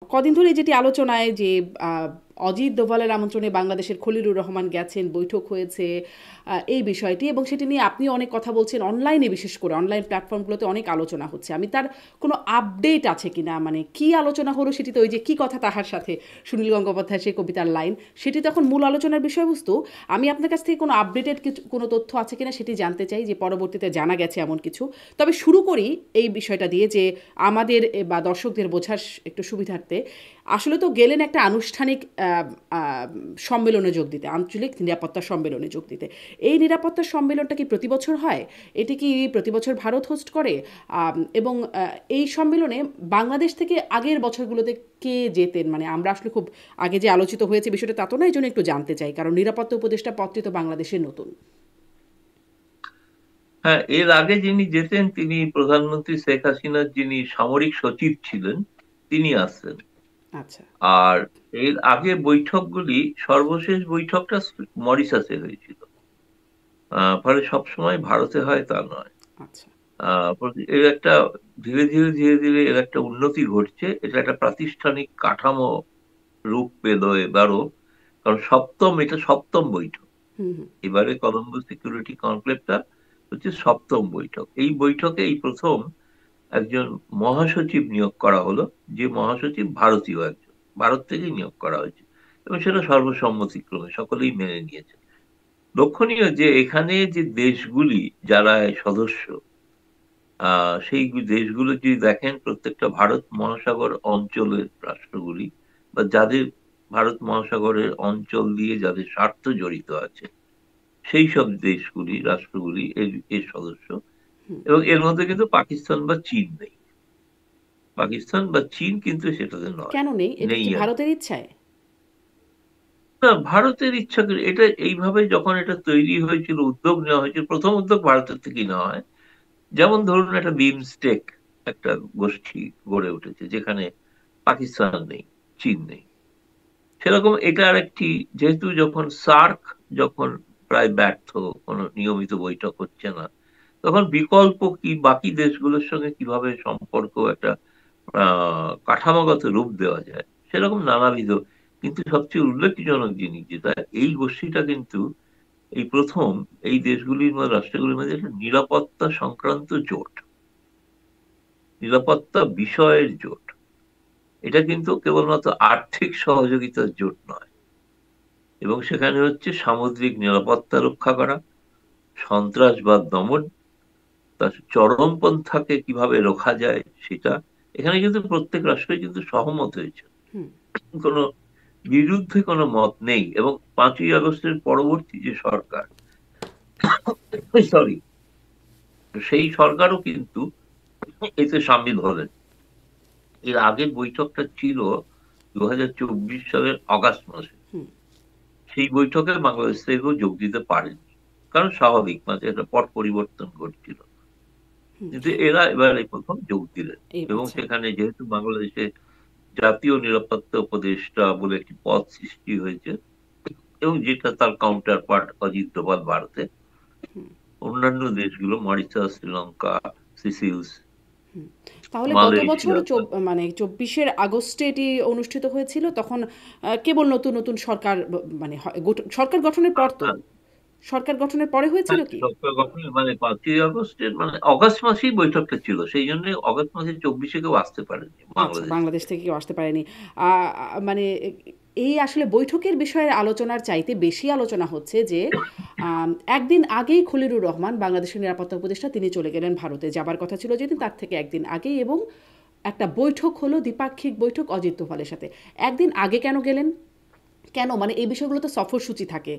কদিন ধরে যেটি আলোচনায় যে অজিত দোভালের আমন্ত্রণে বাংলাদেশের খলিলুর রহমান গেছেন, বৈঠক হয়েছে এই বিষয়টি, এবং সেটি নিয়ে আপনি অনেক কথা বলছেন অনলাইনে, বিশেষ করে অনলাইন প্ল্যাটফর্মগুলোতে অনেক আলোচনা হচ্ছে। আমি তার কোনো আপডেট আছে কিনা, মানে কি আলোচনা হলো সেটি, তো ওই যে কি কথা তাহার সাথে সুনীল গঙ্গোপাধ্যায় সেই কবিতার লাইন, সেটি তখন মূল আলোচনার বিষয়বস্তু। আমি আপনার কাছ থেকে কোনো আপডেটেড কিছু কোনো তথ্য আছে কিনা সেটি জানতে চাই, যে পরবর্তীতে জানা গেছে এমন কিছু। তবে শুরু করি এই বিষয়টা দিয়ে, যে আমাদের বা দর্শকদের বোঝার একটু সুবিধার্থে, আসলে তো গেলেন একটা আনুষ্ঠানিক সম্মেলনে যোগ দিতে, আঞ্চলিক নিরাপত্তা সম্মেলনে যোগ দিতে। এই নিরাপত্তা সম্মেলনটা কি প্রতি বছর হয়? এটি কি প্রতি বছর ভারত হোস্ট করে? এবং এই সম্মেলনে বাংলাদেশ থেকে আগের বছরগুলোতে কে যেতেন? মানে আমরা আসলে খুব আগে যে আলোচিত হয়েছে বিষয়টা তা তো না, এই জন্য একটু জানতে চাই, কারণ নিরাপত্তা উপদেষ্টা পদটি তো বাংলাদেশের নতুন। হ্যাঁ, এর আগে যিনি যেতেন তিনি প্রধানমন্ত্রী শেখ হাসিনার যিনি সামরিক সচিব ছিলেন, তিনি আসতেন। আচ্ছা। আর এর আগে বৈঠকগুলি, সর্বশেষ বৈঠকটা মরিশাসে হয়েছিল। ফলে সবসময় ভারতে হয় তা নয়। আচ্ছা। এর একটা ধীরে ধীরে ধীরে ধীরে এর একটা উন্নতি ঘটছে, এটা একটা প্রাতিষ্ঠানিক কাঠামো রূপ পেল এবারও। কারণ এটা সপ্তম বৈঠক। হুম হুম। এবারে কলম্বো সিকিউরিটি কনক্লেভটা হচ্ছে সপ্তম বৈঠক। এই বৈঠকে এই প্রথম একজন মহাসচিব নিয়োগ করা হলো, যে মহাসচিব ভারতীয় একজন, ভারত থেকেই নিয়োগ করা হয়েছে, এবং সেটা সর্বসম্মতিক্রমে সকলেই মেনে নিয়েছে। লক্ষণীয় যে এখানে যে দেশগুলি যারা সদস্য, সেই দেশগুলো যদি দেখেন, প্রত্যেকটা ভারত মহাসাগর অঞ্চলের রাষ্ট্রগুলি, বা যাদের ভারত মহাসাগরের অঞ্চল দিয়ে যাদের স্বার্থ জড়িত আছে, সেই সব দেশগুলি, রাষ্ট্রগুলি এর সদস্য। এবং এর মধ্যে কিন্তু পাকিস্তান বা চীন নেই। পাকিস্তান বা চীন কিন্তু সেটাতে নয়, কেন নেই? এটা নেই কি আর ভারতের ইচ্ছায়? না, ভারতের ইচ্ছা এটা এইভাবে যখন এটা তৈরি হয়েছিল, উদ্যোগ নেওয়া হয়েছিল, প্রথম উদ্যোগ ভারতের থেকেই নেওয়া হয়। যেমন ধরুন, একটা বিমস্টেক একটা গোষ্ঠী গড়ে উঠেছে, যেখানে পাকিস্তান নেই, চীন নেই। সেরকম এটার একটি, যেহেতু যখন সার্ক যখন প্রায় ব্যর্থ, কোনো নিয়মিত বৈঠক হচ্ছে না, তখন বিকল্প কি, বাকি দেশগুলোর সঙ্গে কিভাবে সম্পর্ক একটা কাঠামোগত রূপ দেওয়া যায়, সেরকম নানাবিধ। কিন্তু সবচেয়ে উল্লেখজনক জিনিস যেটা, এই গোষ্ঠীটা কিন্তু এই প্রথম এই দেশগুলির মধ্যে, রাষ্ট্রগুলির মধ্যে একটা নিরাপত্তা সংক্রান্ত জোট, নিরাপত্তা বিষয়ের জোট। এটা কিন্তু কেবলমাত্র আর্থিক সহযোগিতার জোট নয়, এবং সেখানে হচ্ছে সামুদ্রিক নিরাপত্তা রক্ষা করা, সন্ত্রাসবাদ দমন, তার চরমপন্থাকে কিভাবে রোখা যায় সেটা। এখানে কিন্তু প্রত্যেক রাষ্ট্রই কিন্তু সহমত হয়েছে, হুম। কোনো বিরুদ্ধে কোনো মত নেই। এবং 5ই আগস্টের পরবর্তী যে সরকার, সরি, সেই সরকারও কিন্তু এতে সামিল হলেন। এর আগের বৈঠকটা ছিল 2024 সালের অগাস্ট মাসে। হুম। সেই বৈঠকে বাংলাদেশ থেকেও যোগ দিতে পারেনি, কারণ স্বাভাবিক, মানে একটা পট পরিবর্তন ঘটছিল। হুম। কিন্তু এরা এবার এই প্রথম যোগ দিলেন। এই এবং আচ্ছা। সেখানে যেহেতু বাংলাদেশে জাতীয় নিরাপত্তা উপদেষ্টা বলে একটি পদ সৃষ্টি হয়েছে, এবং যেটা তার কাউন্টার পার্ট অজিত দোভাল ভারতে, অন্যান্য দেশগুলো মরিশাস, শ্রীলঙ্কা, সিসিলস, তাহলে গত বছর মালয়েশিয়া। মানে 24শে আগস্টে এটি অনুষ্ঠিত হয়েছিল, তখন কেবল নতুন নতুন সরকার মানে সরকার গঠনের পর তো, সরকার গঠনের পরে হয়েছিল হ্যাঁ, কি? সরকার গঠনের মানে 5ই আগস্টের মানে অগাস্ট মাসেই বৈঠকটা ছিল, সেই জন্য অগাস্ট মাসে 24-এ কেউ আসতে পারেনি আচ্ছা, বাংলাদেশ বাংলাদেশ থেকে। থেকে কেউ আসতে পারেনি। মানে এই আসলে বৈঠকের বিষয়ের আলোচনার চাইতে বেশি আলোচনা হচ্ছে যে একদিন আগেই খলিলুর রহমান, বাংলাদেশের নিরাপত্তা উপদেষ্টা, তিনি চলে গেলেন ভারতে। যাবার কথা ছিল যেদিন, তার থেকে একদিন আগেই, এবং একটা বৈঠক হলো, দ্বিপাক্ষিক বৈঠক অজিত দোভালের সাথে। একদিন আগে কেন গেলেন? কেন, মানে এই বিষয়গুলো তো সফরসূচি থাকে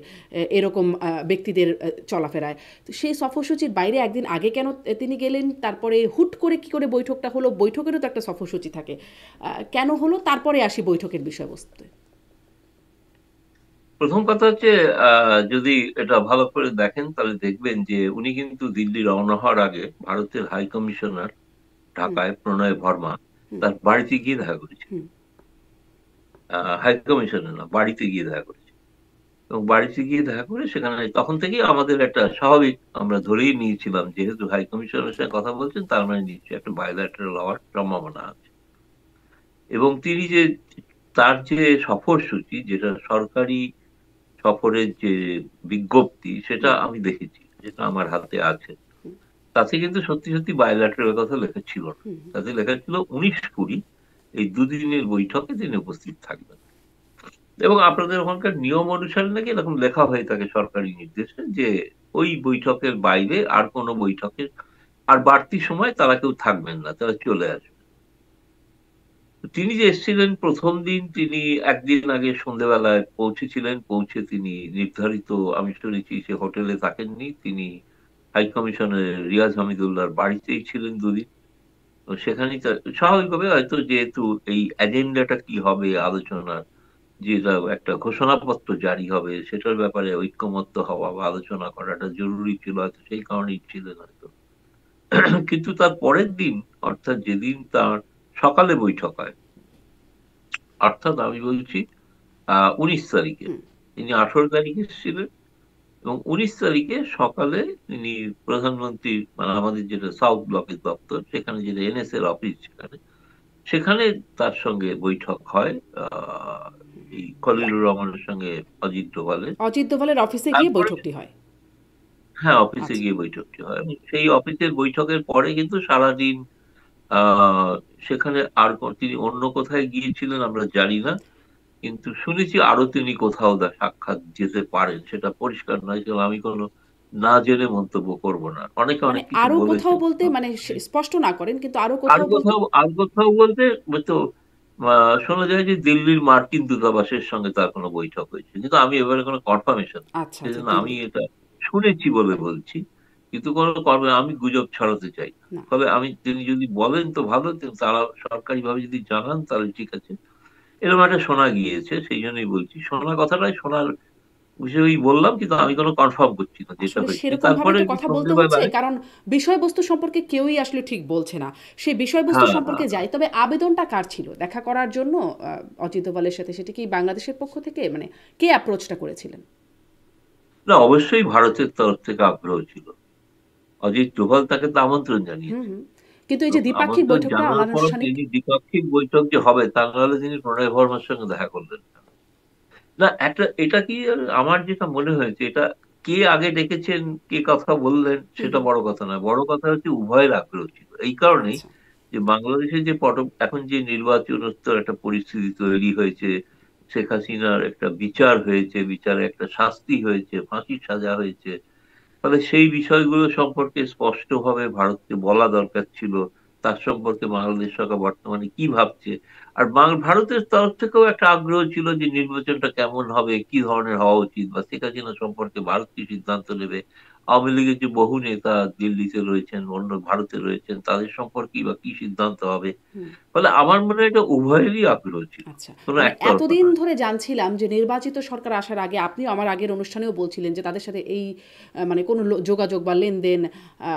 এরকম ব্যক্তিদের চলাফেরায়। তো সেই সফরসূচির বাইরে একদিন আগে কেন তিনি গেলেন? তারপরে হুট করে কি করে বৈঠকটা হলো? বৈঠকেরও তো একটা সফরসূচি থাকে। কেন হলো? তারপরে আসি বৈঠকের বিষয়বস্তুতে। প্রথম কথা হচ্ছে, যদি এটা ভালো করে দেখেন তাহলে দেখবেন যে উনি কিন্তু দিল্লি রওনা হওয়ার আগে ভারতের হাই কমিশনার হুম ঢাকায় প্রণয় ভার্মা হুম তার বাড়িতে গিয়ে দেখা করেছে। হুম। হাই কমিশনার না, বাড়িতে গিয়ে দেখা করেছে। এবং বাড়িতে গিয়ে দেখা করে সেখানে তখন থেকেই আমাদের একটা স্বাভাবিক, আমরা ধরেই নিয়েছিলাম, যেহেতু হাই কমিশনারের সাথে কথা বলছেন, তার মানে নিশ্চয়ই একটা বায়োল্যাটারাল হওয়ার সম্ভাবনা আছে। এবং তিনি যে তার যে সফরসূচি, যেটা সরকারি সফরের যে বিজ্ঞপ্তি, সেটা হুম, আমি দেখেছি, যেটা আমার হাতে আছে। তাতে কিন্তু সত্যি সত্যি বায়োল্যাটারাল কথা লেখা ছিল না। হুম, তাতে লেখা ছিল 19-20 এই দুদিনের বৈঠকে তিনি উপস্থিত থাকবেন। এবং আপনাদের ওখানকার নিয়ম অনুসারে নাকি এরকম লেখা হয়ে থাকে সরকারি নির্দেশে, যে ওই বৈঠকের বাইরে আর কোনো বৈঠকে আর বাড়তি সময় তারা কেউ থাকবেন না, তারা চলে আসবে। তো তিনি যে এসেছিলেন প্রথম দিন, তিনি একদিন আগে সন্ধ্যেবেলায় পৌঁছেছিলেন। পৌঁছে তিনি নির্ধারিত, আমি শুনেছি সে হোটেলে থাকেননি, তিনি হাই কমিশনের রিয়াজ হামিদুল্লাহর বাড়িতেই ছিলেন দুদিন। তো সেখানেই স্বাভাবিকভাবে হয়তো, যেহেতু এই এজেন্ডাটা কি হবে আলোচনার, যেটা একটা ঘোষণাপত্র জারি হবে, সেটার ব্যাপারে ঐক্যমত্য হওয়া বা আলোচনা করাটা জরুরি ছিল, হয়তো সেই কারণেই ছিলেন হয়তো। কিন্তু তার পরের দিন, অর্থাৎ যেদিন তার সকালে বৈঠক হয়, অর্থাৎ আমি বলছি 19 তারিখে, হুম। তিনি 18 তারিখে এসেছিলেন, এবং 19 তারিখে সকালে তিনি প্রধানমন্ত্রী, মানে আমাদের যেটা সাউথ ব্লকের দপ্তর, সেখানে যেটা এনএস এর অফিস, সেখানে সেখানে তার সঙ্গে বৈঠক হয় এই খলিলুর রহমানের সঙ্গে অজিত ডোভালের। অজিত দোভালের অফিসে গিয়ে তারপরে, বৈঠকটি হয়। হ্যাঁ, অফিসে আচ্ছা। গিয়ে বৈঠকটি হয়, এবং সেই অফিসের বৈঠকের পরে কিন্তু সারাদিন আহ সেখানে আর তিনি অন্য কোথায় গিয়েছিলেন আমরা জানি না, কিন্তু শুনেছি আরো তিনি কোথাও সাক্ষাৎ যেতে পারেন, সেটা পরিষ্কার নয়, কারণ আমি কোনো না জেনে মন্তব্য করব না। অনেকে মানে অনেক কিছু আরো কোথাও বলেছেন। বলতে মানে স্পষ্ট না করেন, কিন্তু আরো আর কোথাও বলতে। কোথাও, আর কোথাও বলতে তো শোনা যায় যে দিল্লির মার্কিন দূতাবাসের সঙ্গে তার কোনো বৈঠক হয়েছে, কিন্তু আমি এবারে কোনো কনফার্মেশন, আচ্ছা, আচ্ছা, সেজন্য আমি দিল্লিতে। এটা শুনেছি বলে বলছি। কিন্তু কোনো আমি গুজব ছড়াতে চাই না। না, তবে আমি, তিনি যদি বলেন তো ভালো, কিন্তু তারা সরকারি ভাবে যদি জানান তাহলে ঠিক আছে। এরকম একটা শোনা গিয়েছে, সেই জন্যই বলছি, শোনা কথাটাই শোনার বিষয়ই বললাম, কিন্তু আমি কোনো কনফার্ম করছি না যেটা আসলে হয়েছে। সেরকম ভাবেই তারপরে তো ওই কথা বলতে হচ্ছে, সন্ধ্যেবেলায়, কারণ বিষয়বস্তু সম্পর্কে কেউই আসলে ঠিক বলছে না। সেই বিষয়বস্তু হ্যাঁ, সম্পর্কে হ্যাঁ, যাই, তবে আবেদনটা কার ছিল দেখা করার জন্য অজিত দোভালের সাথে? সেটা কি বাংলাদেশের পক্ষ থেকে, মানে কে অ্যাপ্রোচটা করেছিলেন? না, অবশ্যই ভারতের তরফ থেকে আগ্রহ ছিল। অজিত ডোভাল তাকে তো আমন্ত্রণ হুম, জানিয়েছে, হুম। কিন্তু এই যে এবং দ্বিপাক্ষিক আমন্ত্রণ বৈঠকটা জানার পর অনানুষ্ঠানিক। তিনি দ্বিপাক্ষিক বৈঠক যে হবে তা নাহলে তিনি প্রণয় বর্মার সঙ্গে দেখা করলেন না। না, একটা এটা কি, আমার যেটা মনে হয়েছে, এটা কে আগে ডেকেছেন, কে কথা বললেন, হুম, সেটা হুম। বড় কথা নয়। বড় কথা হচ্ছে উভয়ের আগ্রহ ছিল। এই কারণেই আচ্ছা। যে বাংলাদেশে যে এখন যে নির্বাচনোত্তর একটা পরিস্থিতি তৈরি হয়েছে, শেখ হাসিনার একটা বিচার হয়েছে, বিচারে একটা শাস্তি হয়েছে, ফাঁসির সাজা হয়েছে, ফলে সেই বিষয়গুলো সম্পর্কে স্পষ্টভাবে ভারতকে বলা দরকার ছিল। তার সম্পর্কে বাংলাদেশ সরকার বর্তমানে কি ভাবছে। আর ভারতের তরফ থেকেও একটা আগ্রহ ছিল যে নির্বাচনটা কেমন হবে, কি ধরনের হওয়া উচিত, বা শেখ হাসিনা সম্পর্কে ভারত কি সিদ্ধান্ত নেবে। আওয়ামী লীগের যে বহু নেতা দিল্লিতে রয়েছেন, অন্য ভারতে রয়েছেন, তাদের সম্পর্কে বা কি সিদ্ধান্ত হবে। হুম। ফলে আমার মনে হয় এটা উভয়েরই আগ্রহ ছিল, আচ্ছা। কোনো মানে একতরফা এতদিন নয়। ধরে জানছিলাম যে নির্বাচিত সরকার আসার আগে, আপনিও আমার আগের অনুষ্ঠানেও বলছিলেন যে তাদের সাথে এই মানে কোনো যোগাযোগ বা লেনদেন, আ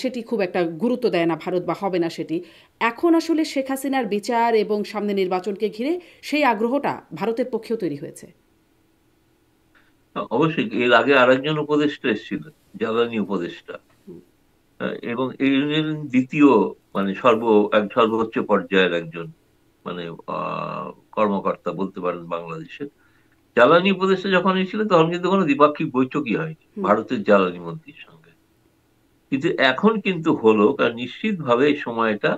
সেটি খুব একটা গুরুত্ব দেয় না ভারত, বা হবে না সেটি। এখন আসলে শেখ হাসিনার বিচার এবং সামনে নির্বাচনকে ঘিরে সেই আগ্রহটা ভারতের পক্ষেও তৈরি হয়েছে। অবশ্যই এর আগে আরেকজন উপদেষ্টা এসেছিলেন, জ্বালানি উপদেষ্টা। হুম, এবং এই হলেন দ্বিতীয়, মানে সর্বোচ্চ পর্যায়ের একজন, মানে আহ কর্মকর্তা বলতে পারেন বাংলাদেশের। জ্বালানি উপদেষ্টা যখন এসেছিলেন তখন কিন্তু কোনো দ্বিপাক্ষিক বৈঠকই হয়নি হুম, ভারতের জ্বালানি মন্ত্রীর সঙ্গে। কিন্তু এখন কিন্তু হলো, কারণ নিশ্চিতভাবে এই সময়টা,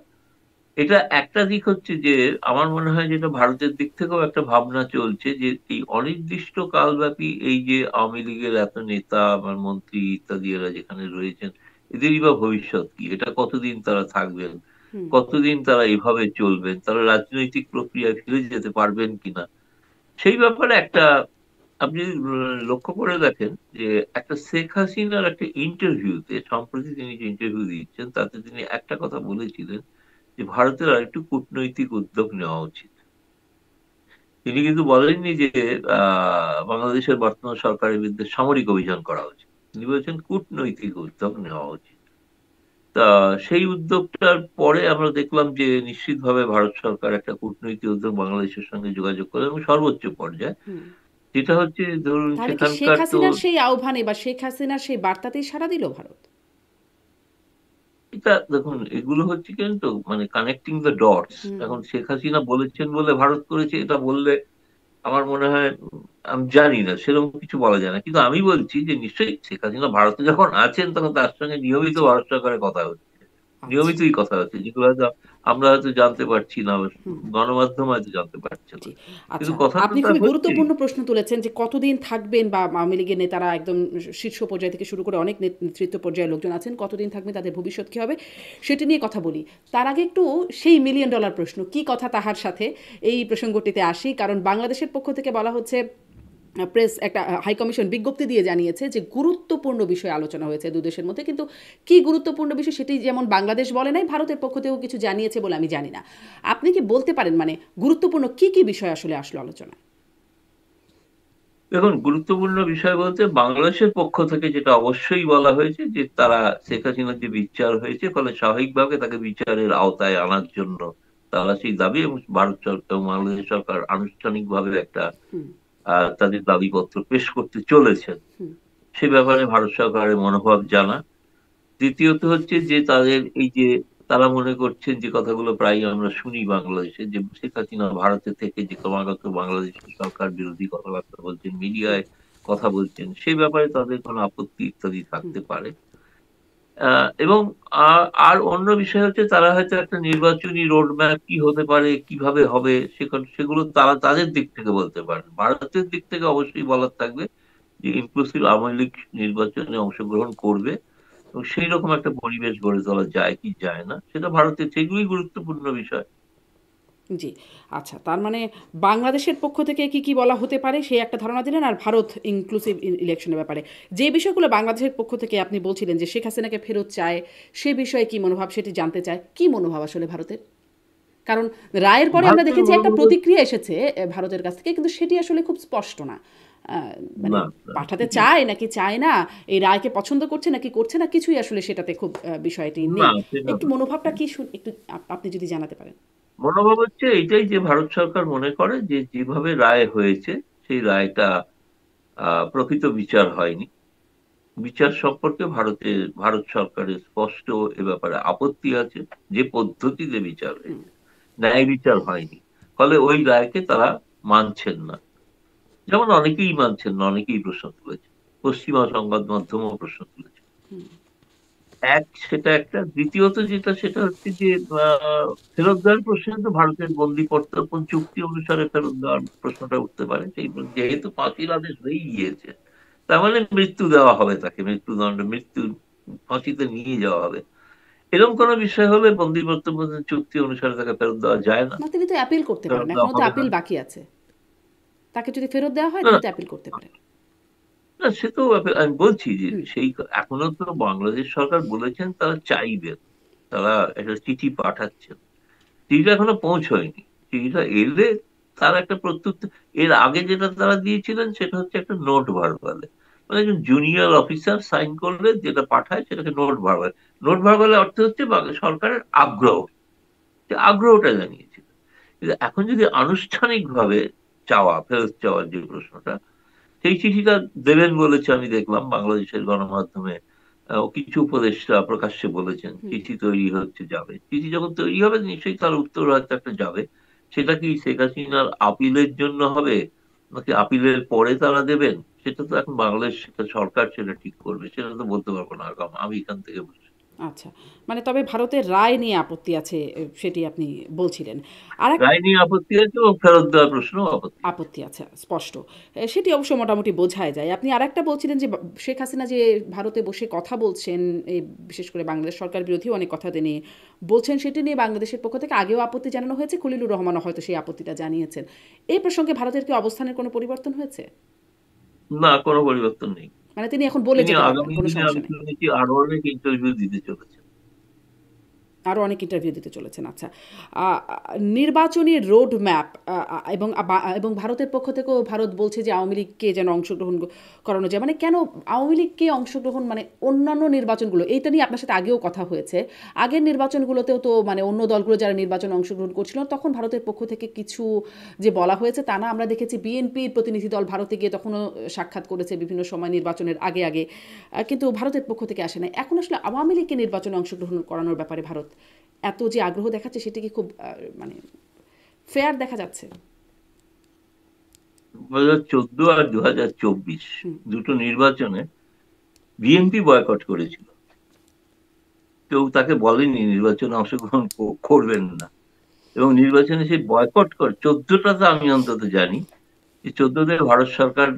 এটা একটা দিক হচ্ছে যে আমার মনে হয় যেটা ভারতের দিক থেকেও একটা ভাবনা চলছে, যে এই অনির্দিষ্ট কালব্যাপী এই যে আওয়ামী লীগের এত নেতা বা মন্ত্রী ইত্যাদি এরা যেখানে রয়েছেন, এদেরই বা ভবিষ্যৎ কি, এটা কতদিন তারা থাকবেন, হুম। কতদিন তারা এইভাবে চলবেন, তারা রাজনৈতিক প্রক্রিয়ায় ফিরে যেতে পারবেন কিনা, সেই ব্যাপারে একটা, আপনি যদি লক্ষ্য করে দেখেন যে একটা শেখ হাসিনার একটা ইন্টারভিউতে, সম্প্রতি তিনি যে ইন্টারভিউ দিচ্ছেন, তাতে তিনি একটা কথা বলেছিলেন যে ভারতের আরেকটু কূটনৈতিক উদ্যোগ নেওয়া উচিত। তিনি কিন্তু বলেননি যে বাংলাদেশের বর্তমান সরকারের বিরুদ্ধে সামরিক অভিযান করা উচিত, তিনি বলেছেন কূটনৈতিক উদ্যোগ নেওয়া উচিত। তা সেই উদ্যোগটার পরে আমরা দেখলাম যে নিশ্চিতভাবে ভারত সরকার একটা কূটনৈতিক উদ্যোগ বাংলাদেশের সঙ্গে যোগাযোগ করে, এবং সর্বোচ্চ পর্যায়ে, হুম। যেটা হচ্ছে ধরুন তাহলে কি শেখ সেখানকার তো, হাসিনার সেই আহ্বানে বা শেখ হাসিনার সেই বার্তাতেই সাড়া দিল ভারত? এটা দেখুন, এগুলো হচ্ছে কিন্তু মানে কানেক্টিং দ্য ডটস। হুম। এখন শেখ হাসিনা বলেছেন বলে ভারত করেছে এটা বললে আমার মনে হয় আমি জানি না, সেরকম কিছু বলা যায় না, কিন্তু আমি বলছি যে নিশ্চয়ই শেখ হাসিনা ভারতে যখন আছেন তখন তার সঙ্গে নিয়মিত জি। ভারত সরকারের কথা হচ্ছে, আচ্ছা। নিয়মিতই কথা হচ্ছে, যেগুলো হয়তো আমরা হয়তো জানতে পারছি না, হুম। গণমাধ্যম হয়তো জানতে পারছে না, জি। কিন্তু আচ্ছা, কথা তো আপনি তা খুবই হচ্ছেই। গুরুত্বপূর্ণ প্রশ্ন তুলেছেন যে কতদিন থাকবেন, বা আওয়ামী লীগের নেতারা একদম শীর্ষ পর্যায় থেকে শুরু করে অনেক নেতৃত্ব পর্যায়ের লোকজন আছেন, কতদিন থাকবেন, তাদের ভবিষ্যৎ কী হবে, সেটি নিয়ে কথা বলি। তার আগে একটু সেই মিলিয়ন ডলার প্রশ্ন, কি কথা তাহার সাথে, এই প্রসঙ্গটিতে আসি। কারণ বাংলাদেশের পক্ষ থেকে বলা হচ্ছে, প্রেস একটা হাই কমিশন বিজ্ঞপ্তি দিয়ে জানিয়েছে যে গুরুত্বপূর্ণ বিষয় আলোচনা হয়েছে দু দেশের মধ্যে, কিন্তু কি গুরুত্বপূর্ণ বিষয় সেটি যেমন বাংলাদেশ বলে নাই, ভারতের পক্ষ থেকেও কিছু জানিয়েছে বলে আমি জানি না। আপনি কি বলতে পারেন মানে গুরুত্বপূর্ণ কি কি বিষয় আসলে আসলো আলোচনায়? দেখুন, গুরুত্বপূর্ণ বিষয় বলতে বাংলাদেশের পক্ষ থেকে যেটা অবশ্যই বলা হয়েছে যে তারা শেখ হাসিনার যে বিচার হয়েছে, ফলে স্বাভাবিকভাবে তাকে বিচারের আওতায় আনার জন্য তারা সেই দাবি, এবং ভারত সরকার এবং বাংলাদেশ সরকার আনুষ্ঠানিকভাবে একটা হুম। তাদের দাবিপত্র পেশ করতে চলেছেন। হুম। সে ব্যাপারে ভারত সরকারের মনোভাব জানা। দ্বিতীয়ত হচ্ছে যে তাদের এই যে তারা মনে করছেন যে কথাগুলো প্রায় আমরা শুনি বাংলাদেশে, যে শেখ হাসিনা ভারতে থেকে যে ক্রমাগত বাংলাদেশের সরকার বিরোধী কথাবার্তা বলছেন, মিডিয়ায় কথা বলছেন, সেই ব্যাপারে তাদের কোনো আপত্তি ইত্যাদি হুম। থাকতে পারে। এবং আর অন্য বিষয় হচ্ছে তারা হয়তো একটা নির্বাচনী রোডম্যাপ কি হতে পারে, কিভাবে হবে, সেগুলো তারা তাদের দিক থেকে বলতে পারেন। ভারতের দিক থেকে অবশ্যই বলার থাকবে যে ইনক্লুসিভ আওয়ামী লীগ নির্বাচনে অংশগ্রহণ করবে, এবং সেই রকম একটা পরিবেশ গড়ে তোলা যায় কি যায় না সেটা ভারতের, সেগুলোই গুরুত্বপূর্ণ বিষয়। জি। আচ্ছা, তার মানে বাংলাদেশের পক্ষ থেকে কি কি বলা হতে পারে সেই একটা ধারণা দিলেন, আর ভারত ইনক্লুসিভ ইলেকশনের ব্যাপারে যে বিষয়গুলো বাংলাদেশের পক্ষ থেকে আপনি বলছিলেন যে শেখ হাসিনাকে ফেরত চায়, সে বিষয়ে কি মনোভাব সেটি জানতে চায়, কি মনোভাব আসলে ভারতের? কারণ রায়ের পরে আমরা ভারতের দেখেছি একটা মনোভাব প্রতিক্রিয়া এসেছে ভারতের কাছ থেকে, কিন্তু সেটি আসলে খুব স্পষ্ট না। মানে না, না, পাঠাতে সেটি চায় নাকি চায় না, এই রায়কে পছন্দ করছে নাকি করছে না, কিছুই আসলে সেটাতে খুব বিষয়টি না, নেই। সেটা একটু না। মনোভাবটা কি একটু আপনি যদি জানাতে পারেন। মনোভাব হচ্ছে এইটাই যে ভারত সরকার মনে করে যে যেভাবে রায় হয়েছে সেই রায়টা প্রকৃত বিচার হয়নি। বিচার সম্পর্কে ভারত সরকারের স্পষ্ট এ ব্যাপারে আপত্তি আছে, যে পদ্ধতিতে বিচার হুম। হয়েছে, ন্যায় বিচার হয়নি, ফলে ওই রায়কে তারা মানছেন না। যেমন অনেকেই মানছেন না, অনেকেই প্রশ্ন তুলেছে, পশ্চিমা সংবাদ মাধ্যমও প্রশ্ন তুলেছে। হুম। সেটা একটা। দ্বিতীয়ত যেটা, সেটা হচ্ছে যে ফেরত দেওয়ার প্রশ্নে তো ভারতের বন্দি প্রত্যর্পণ চুক্তি অনুসারে ফেরত দেওয়ার প্রশ্নটা উঠতে পারে, যেহেতু ফাঁসির আদেশ হয়ে গিয়েছে, তার মানে মৃত্যু দেওয়া হবে তাকে, মৃত্যু ফাঁসিতে নিয়ে যাওয়া হবে, এরকম কোনো বিষয় হলে বন্দি প্রত্যর্পণ চুক্তি অনুসারে তাকে ফেরত দেওয়া যায় না, না, তিনি তো অ্যাপিল করতে ফেরত পারেন, দেওয়া এখনো তো হবে না। অ্যাপিল বাকি আছে। তাকে যদি ফেরত দেওয়া হয় না, তিনি তো অ্যাপিল করতে পারেন। না, সে তো আমি বলছি যে হুম। সেই এখনো তো বাংলাদেশ সরকার বলেছেন তারা চাইবেন, তারা একটা চিঠি পাঠাচ্ছেন, চিঠিটা এখনো পৌঁছয়নি। চিঠিটা এলে তার একটা প্রত্যুত্তর। এর আগে যেটা তারা দিয়েছিলেন সেটা হচ্ছে একটা নোট ভার্বালে, মানে একজন জুনিয়র অফিসার সাইন করলে যেটা পাঠায় সেটাকে নোট ভার্বাল। নোট ভার্বালের অর্থ হচ্ছে সরকারের আগ্রহ, যে আগ্রহটা জানিয়েছিল। কিন্তু এখন যদি আনুষ্ঠানিকভাবে ফেরত চাওয়ার যে প্রশ্নটা, সেই চিঠিটা দেবেন বলেছে আমি দেখলাম বাংলাদেশের গণমাধ্যমে। কিছু উপদেষ্টা প্রকাশ্যে বলেছেন হুম। চিঠি তৈরি হচ্ছে, যাবে। চিঠি যখন তৈরি হবে নিশ্চয়ই তার উত্তর হয়তো একটা যাবে। সেটা কি শেখ হাসিনার আপিলের জন্য হবে, নাকি আপিলের পরে তারা দেবেন, সেটা তো এখন বাংলাদেশ সরকার সেটা ঠিক করবে, সেটা তো বলতে পারবো না আমি এখান থেকে বলছি। আচ্ছা, মানে তবে ভারতের রায় নিয়ে আপত্তি আছে, সেটি আপনি বলছিলেন। আর রায় নিয়ে আপত্তি আছে এবং ফেরত দেওয়ার প্রশ্ন আপত্তি আছে। আপত্তি আছে স্পষ্ট। সেটি অবশ্য মোটামুটি বোঝাই যায়। আপনি আরেকটা বলছিলেন যে শেখ হাসিনা যে ভারতে বসে কথা বলছেন, এই বিশেষ করে বাংলাদেশ সরকার বিরোধী অনেক কথা নিয়ে বলছেন, সেটি নিয়ে বাংলাদেশের পক্ষ থেকে আগেও আপত্তি জানানো হয়েছে। খলিলুর রহমানও হয়তো সেই আপত্তিটা জানিয়েছেন। এই প্রসঙ্গে ভারতের কি অবস্থানের কোনো পরিবর্তন হয়েছে? না, কোনো পরিবর্তন নেই। মানে তিনি এখন বলে তিনি যেতে পারবেন, আগামী কোনো দিনে সমস্যা আমি নেই। শুনেছি আরো অনেক ইন্টারভিউ দিতে চলেছেন। আরও অনেক ইন্টারভিউ দিতে চলেছেন। আচ্ছা, নির্বাচনী রোড ম্যাপ এবং ভারতের পক্ষ থেকেও ভারত বলছে যে আওয়ামী লীগকে যেন অংশগ্রহণ করানো যায়। মানে কেন আওয়ামী লীগকে অংশগ্রহণ, মানে অন্যান্য নির্বাচনগুলো, এইটা নিয়ে আপনার সাথে আগেও কথা হয়েছে। আগের নির্বাচনগুলোতেও তো মানে অন্য দলগুলো যারা নির্বাচনে অংশগ্রহণ করছিল তখন ভারতের পক্ষ থেকে কিছু যে বলা হয়েছে তা না, আমরা দেখেছি বিএনপির প্রতিনিধি দল ভারতে গিয়ে তখনও সাক্ষাৎ করেছে বিভিন্ন সময় নির্বাচনের আগে আগে, কিন্তু ভারতের পক্ষ থেকে আসে না। এখন আসলে আওয়ামী লীগকে নির্বাচনে অংশগ্রহণ করানোর ব্যাপারে ভারত এত যে আগ্রহ দেখাচ্ছে, সেটা কি খুব মানে ফেয়ার দেখা যাচ্ছে? 2014 আর 2024 দুটো নির্বাচনে বিএনপি বয়কট করেছিল, কেউ তাকে বলেনি নির্বাচনে অংশগ্রহণ করবেন না। এবং নির্বাচনে সেই বয়কট করে 14টাতে আমি অন্তত জানি যে 14তে ভারত সরকার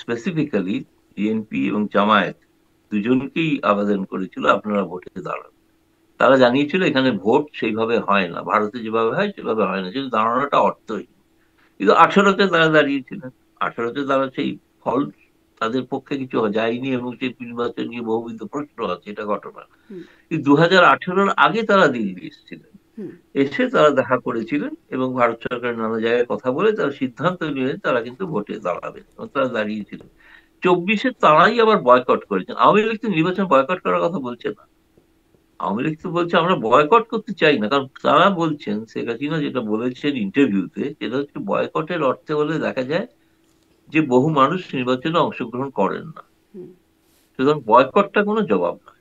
স্পেসিফিক্যালি বিএনপি এবং জামায়াত দুজনকেই আবেদন করেছিল আপনারা ভোটে দাঁড়ান। তারা জানিয়েছিল এখানে ভোট সেইভাবে হয় না, ভারতে যেভাবে হয় সেভাবে হয় না, কিন্তু দাঁড়ানোটা অর্থহীন। কিন্তু 18তে তারা দাঁড়িয়েছিলেন। 18তে তারা সেই ফল তাদের পক্ষে কিছু যায়নি এবং সেই নির্বাচন নিয়ে বহুবিধ প্রশ্ন আছে, এটা ঘটনা। কিন্তু 2018-র আগে তারা দিল্লি এসেছিলেন, এসে তারা দেখা করেছিলেন এবং ভারত সরকারের নানা জায়গায় কথা বলে তারা সিদ্ধান্ত নিয়ে তারা কিন্তু ভোটে দাঁড়াবেন এবং তারা দাঁড়িয়েছিলেন। 24-এ তারাই আবার বয়কট করেছেন। আওয়ামী লীগ তো নির্বাচন বয়কট করার কথা বলছে না। আওয়ামী লীগ তো বলছে আমরা বয়কট করতে চাই না, কারণ তারা বলছেন, শেখ হাসিনা যেটা বলেছেন ইন্টারভিউতে, সেটা হচ্ছে বয়কটের অর্থে হলে দেখা যায় যে বহু মানুষ নির্বাচনে অংশগ্রহণ করেন না, সুতরাং বয়কটটা কোনো জবাব নয়।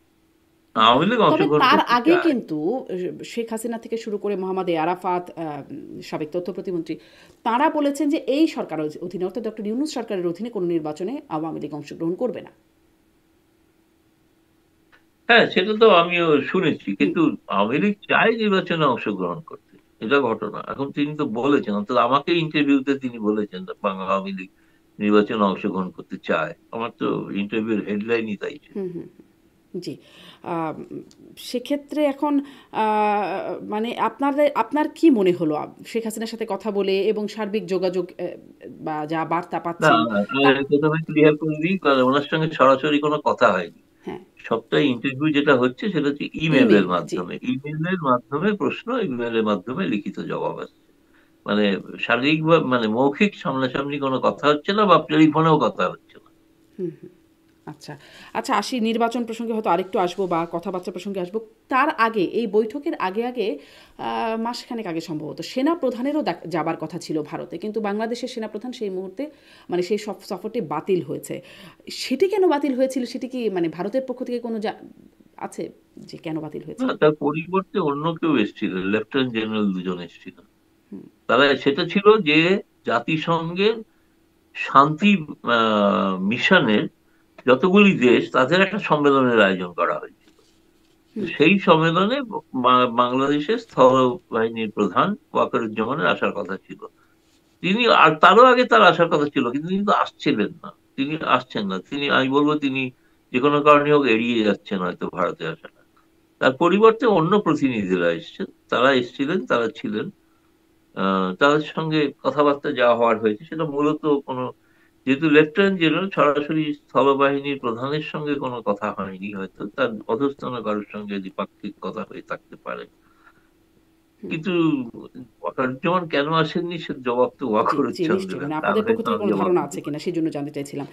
আওয়ামী লীগ তবে অংশগ্রহণ তার করতে আগে চায়। কিন্তু শেখ হাসিনা থেকে শুরু করে মোহাম্মদ আরাফাত, সাবেক তথ্য প্রতিমন্ত্রী, তারা বলেছেন যে এই সরকারের অধীনে, অর্থাৎ ডক্টর ইউনূস সরকারের অধীনে কোনো নির্বাচনে আওয়ামী লীগ অংশগ্রহণ করবে না। হ্যাঁ, সেটা তো আমিও শুনেছি, কিন্তু আওয়ামী লীগ চায় নির্বাচনে অংশগ্রহণ করতে, এটা ঘটনা। এখন তিনি তো বলেছেন, অন্তত আমাকে ইন্টারভিউতে তিনি বলেছেন বাংলা আওয়ামী লীগ নির্বাচনে অংশগ্রহণ করতে চায়। আমার তো ইন্টারভিউর হেডলাইনই তাই ছিল। জি। আম, সেক্ষেত্রে এখন মানে আপনার কি মনে হলো শেখ হাসিনার সাথে কথা বলে এবং সার্বিক যোগাযোগ বা যা বার্তা না, পাচ্ছেন তা? প্রথমে ক্লিয়ার করে দিই, কারণ ওনার সঙ্গে সরাসরি কোনো কথা হয়নি। হ্যাঁ। সবটাই ইন্টারভিউ যেটা হচ্ছে সেটা হচ্ছে ইমেইল, ইমেলের জি। মাধ্যমে। ইমেলের মাধ্যমে প্রশ্ন, ইমেলের মাধ্যমে লিখিত জবাব আসছে। মানে শারীরিক বা মানে মৌখিক সামনাসামনি কোনো কথা হচ্ছে না, বা টেলিফোনেও কথা হচ্ছে না। আচ্ছা, আচ্ছা, আসি নির্বাচন প্রসঙ্গে, হয়তো আরেকটু আসবো বা কথাবার্তা প্রসঙ্গে আসবো। তার আগে, এই বৈঠকের আগে আগে মাসখানেক আগে সম্ভবত সেনা প্রধানেরও যাবার কথা ছিল ভারতে, কিন্তু বাংলাদেশের সেনাপ্রধান সেই মুহূর্তে মানে সেই সফরটি বাতিল হয়েছে। সেটি কেন বাতিল হয়েছিল, সেটি কি মানে ভারতের পক্ষ থেকে কোনো আছে যে কেন বাতিল না, হয়েছিল? তার পরিবর্তে অন্য কেউ এসেছিল, লেফটেন্যান্ট জেনারেল দুজন এসেছিল। তারা সেটা ছিল যে জাতিসংঘের শান্তি মিশনের যতগুলি দেশ তাদের একটা সম্মেলনের আয়োজন করা হয়েছিল। তো সেই সম্মেলনে বাংলাদেশের স্থল বাহিনীর প্রধান ওয়াকারুজ্জামানের আসার কথা ছিল। তিনি, আর তারও আগে তার আসার কথা ছিল, কিন্তু তিনি তো আসছিলেন না, তিনি আসছেন না। তিনি, আমি বলবো তিনি যে কোনো কারণে হোক এড়িয়ে যাচ্ছেন হয়তো ভারতে আসাটা। তার পরিবর্তে অন্য প্রতিনিধিরা এসেছেন, তারা এসেছিলেন, তারা ছিলেন। তাদের সঙ্গে কথাবার্তা যা হওয়ার হয়েছে সেটা মূলত কোনো, যেহেতু লেফটেন্যান্ট জেনারেল, সরাসরি স্থলবাহিনীর প্রধানের সঙ্গে কোনো কথা হয়নি, হয়তো তার অধস্তন কারোর সঙ্গে দ্বিপাক্ষিক কথা হয়ে থাকতে পারে। কিন্তু ওয়াকারুজ্জামান কেন আসেননি সে জবাব তো জি, জি, ওয়াকারুজ্জামান নিশ্চয়ই। দেবেন, মানে তার আপনাদের পক্ষ হয়তো থেকে আমি কোনো জবাব ধারণা দিতে আছে পারি। কিনা সেজন্য জানতে চাইছিলাম।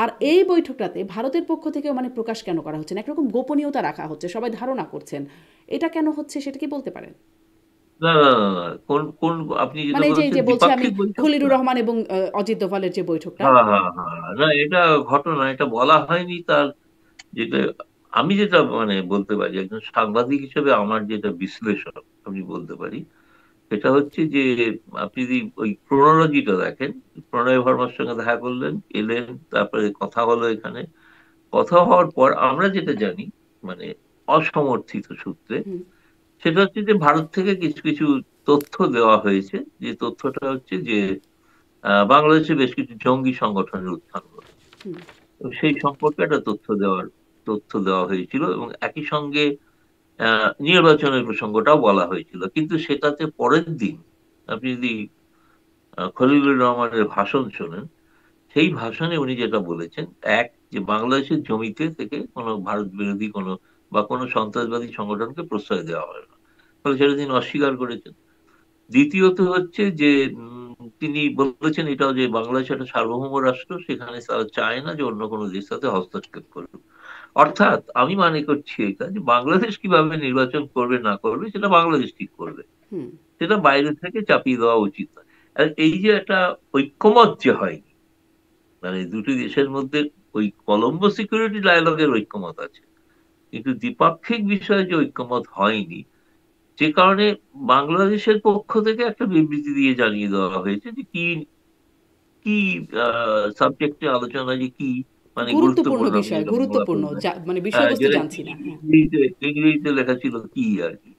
আর এই বৈঠকটাতে ভারতের পক্ষ থেকেও মানে প্রকাশ কেন করা হচ্ছে না? একরকম গোপনীয়তা রাখা হচ্ছে, সবাই ধারণা করছেন। এটা কেন হচ্ছে সেটা কি বলতে পারেন? না, না, না, না, কোন কোন আপনি যেটা মানে এই যে বলছেন বলছি আমি, দ্বিপাক্ষিক বৈঠকটা। খলিলুর রহমান এবং অজিত দোভালের যে বৈঠকটা। হ্যাঁ, হ্যাঁ, হ্যাঁ, না, এটা ঘটনা, এটা বলা হয়নি। তার যেটা, আমি যেটা মানে বলতে পারি একজন সাংবাদিক হিসেবে আমার যেটা বিশ্লেষণ আমি বলতে পারি, সেটা হচ্ছে যে আপনি যদি ওই ক্রোনোলজিটা দেখেন, প্রণয় ভার্মার সঙ্গে দেখা করলেন, এলেন, তারপরে কথা হলো এখানে। কথা হওয়ার পর আমরা যেটা জানি, মানে অসমর্থিত সূত্রে, সেটা হচ্ছে যে ভারত থেকে কিছু কিছু তথ্য দেওয়া হয়েছে। যে তথ্যটা হচ্ছে যে বাংলাদেশে বেশ কিছু জঙ্গি সংগঠনের উত্থান ঘটেছে। তো সেই সম্পর্কে একটা তথ্য দেওয়া হয়েছিল, এবং একই সঙ্গে নির্বাচনের প্রসঙ্গটাও বলা হয়েছিল। কিন্তু সেটাতে পরের দিন আপনি যদি খলিলুর রহমানের ভাষণ শোনেন, সেই ভাষণে উনি যেটা বলেছেন, এক, যে বাংলাদেশের জমিতে থেকে কোনো ভারত বিরোধী কোনো বা কোনো সন্ত্রাসবাদী সংগঠনকে প্রশ্রয় দেওয়া হয় না। ফলে সেটা তিনি অস্বীকার করেছেন। দ্বিতীয়ত হচ্ছে যে তিনি বলেছেন এটাও যে বাংলাদেশ একটা সার্বভৌম রাষ্ট্র, সেখানে তারা চায় না যে অন্য কোনো দেশ তাতে হস্তক্ষেপ করুক। অর্থাৎ আমি মনে করছি এটা যে বাংলাদেশ কিভাবে নির্বাচন করবে না করবে সেটা বাংলাদেশ ঠিক করবে, হুম। সেটা বাইরে থেকে চাপিয়ে দেওয়া উচিত নয়। আর এই যে একটা ঐক্যমত যে হয়নি, মানে দুটি দেশের মধ্যে ওই কলম্বো সিকিউরিটি ডায়ালগের ঐক্যমত আছে, কিন্তু দ্বিপাক্ষিক বিষয়ে যে ঐক্যমত হয়নি, যে কারণে বাংলাদেশের পক্ষ থেকে একটা বিবৃতি দিয়ে জানিয়ে দেওয়া হয়েছে যে কি কি সাবজেক্টে আলোচনা, যে কি মানে গুরুত্বপূর্ণ গুরুত্বপূর্ণ, আপনি বিষয়, যেটা গুরুত্বপূর্ণ বলবেন। মানে বিষয়বস্তু যেটা জানছি না। হ্যাঁ। ইংরেজিতে লেখা ছিল কি আর কি,